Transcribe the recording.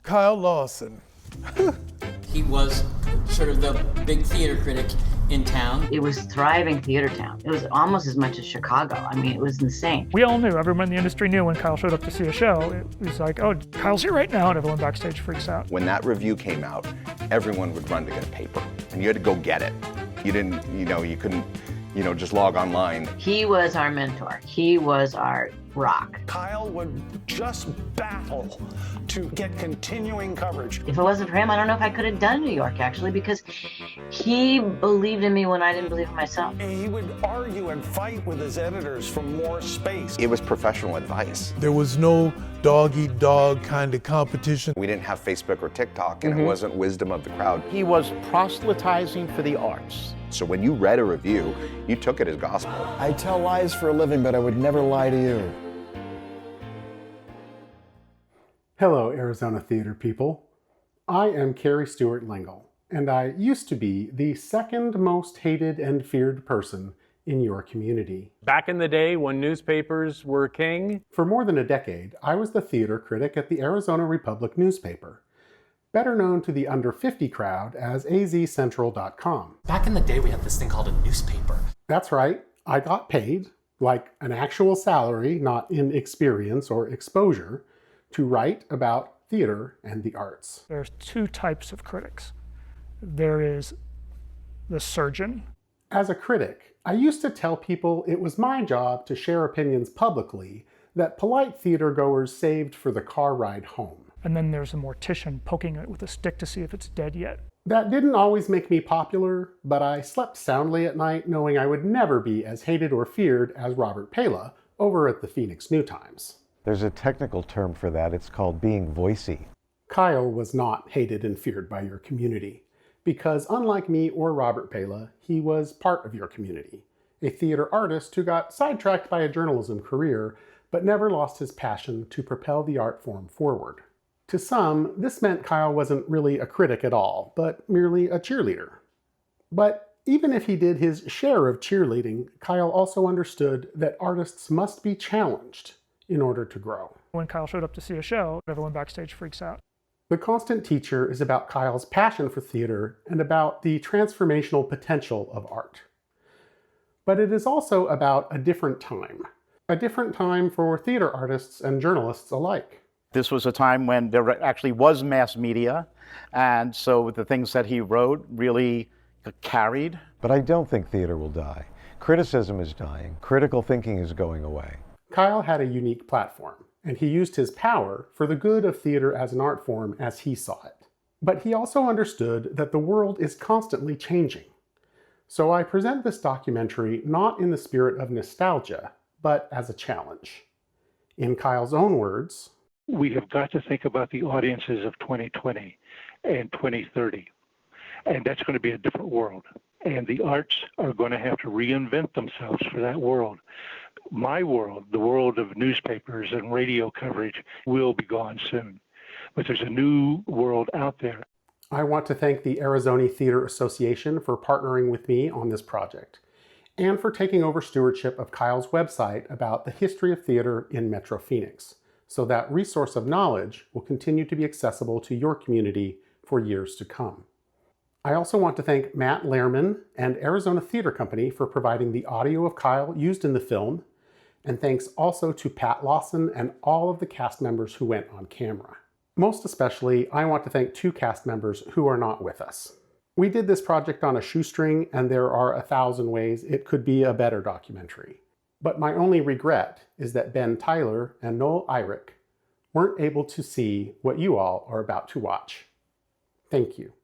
Kyle Lawson. He was sort of the big theater critic in town. It was thriving theater town. It was almost as much as Chicago. I mean, it was insane. We all knew, everyone in the industry knew when Kyle showed up to see a show, it was like, oh, Kyle's here right now, and everyone backstage freaks out. When that review came out, everyone would run to get a paper, and you had to go get it. You didn't, you couldn't, just log online. He was our mentor. He was our rock. Kyle would just battle to get continuing coverage. If it wasn't for him, I don't know if I could have done New York, actually, because he believed in me when I didn't believe in myself. He would argue and fight with his editors for more space. It was professional advice. There was no dog-eat-dog kind of competition. We didn't have Facebook or TikTok, and it wasn't wisdom of the crowd. He was proselytizing for the arts. So when you read a review, you took it as gospel. I tell lies for a living, but I would never lie to you. Hello, Arizona theater people. I am Carrie Stewart Lengel, and I used to be the second most hated and feared person in your community. Back in the day when newspapers were king? For more than a decade, I was the theater critic at the Arizona Republic newspaper, better known to the under 50 crowd as azcentral.com. Back in the day, we had this thing called a newspaper. That's right. I got paid, like an actual salary, not in experience or exposure, to write about theater and the arts. There's two types of critics. There is the surgeon. As a critic, I used to tell people it was my job to share opinions publicly that polite theater goers saved for the car ride home. And then there's a mortician poking it with a stick to see if it's dead yet. That didn't always make me popular, but I slept soundly at night knowing I would never be as hated or feared as Robert Pala over at the Phoenix New Times. There's a technical term for that. It's called being voicey. Kyle was not hated and feared by your community, because unlike me or Robert Pala, he was part of your community, a theater artist who got sidetracked by a journalism career, but never lost his passion to propel the art form forward. To some, this meant Kyle wasn't really a critic at all, but merely a cheerleader. But even if he did his share of cheerleading, Kyle also understood that artists must be challenged in order to grow. When Kyle showed up to see a show, everyone backstage freaks out. The Constant Teacher is about Kyle's passion for theater and about the transformational potential of art. But it is also about a different time for theater artists and journalists alike. This was a time when there actually was mass media, and so the things that he wrote really carried. But I don't think theater will die. Criticism is dying. Critical thinking is going away. Kyle had a unique platform, and he used his power for the good of theater as an art form as he saw it. But he also understood that the world is constantly changing. So I present this documentary not in the spirit of nostalgia, but as a challenge. In Kyle's own words, we have got to think about the audiences of 2020 and 2030. And that's going to be a different world. And the arts are going to have to reinvent themselves for that world. My world, the world of newspapers and radio coverage, will be gone soon. But there's a new world out there. I want to thank the Arizona Theater Association for partnering with me on this project, and for taking over stewardship of Kyle's website about the history of theater in Metro Phoenix, so that resource of knowledge will continue to be accessible to your community for years to come. I also want to thank Matt Lehrman and Arizona Theater Company for providing the audio of Kyle used in the film, and thanks also to Pat Lawson and all of the cast members who went on camera. Most especially, I want to thank two cast members who are not with us. We did this project on a shoestring, and there are 1,000 ways it could be a better documentary. But my only regret is that Ben Tyler and Noel Eyrich weren't able to see what you all are about to watch. Thank you.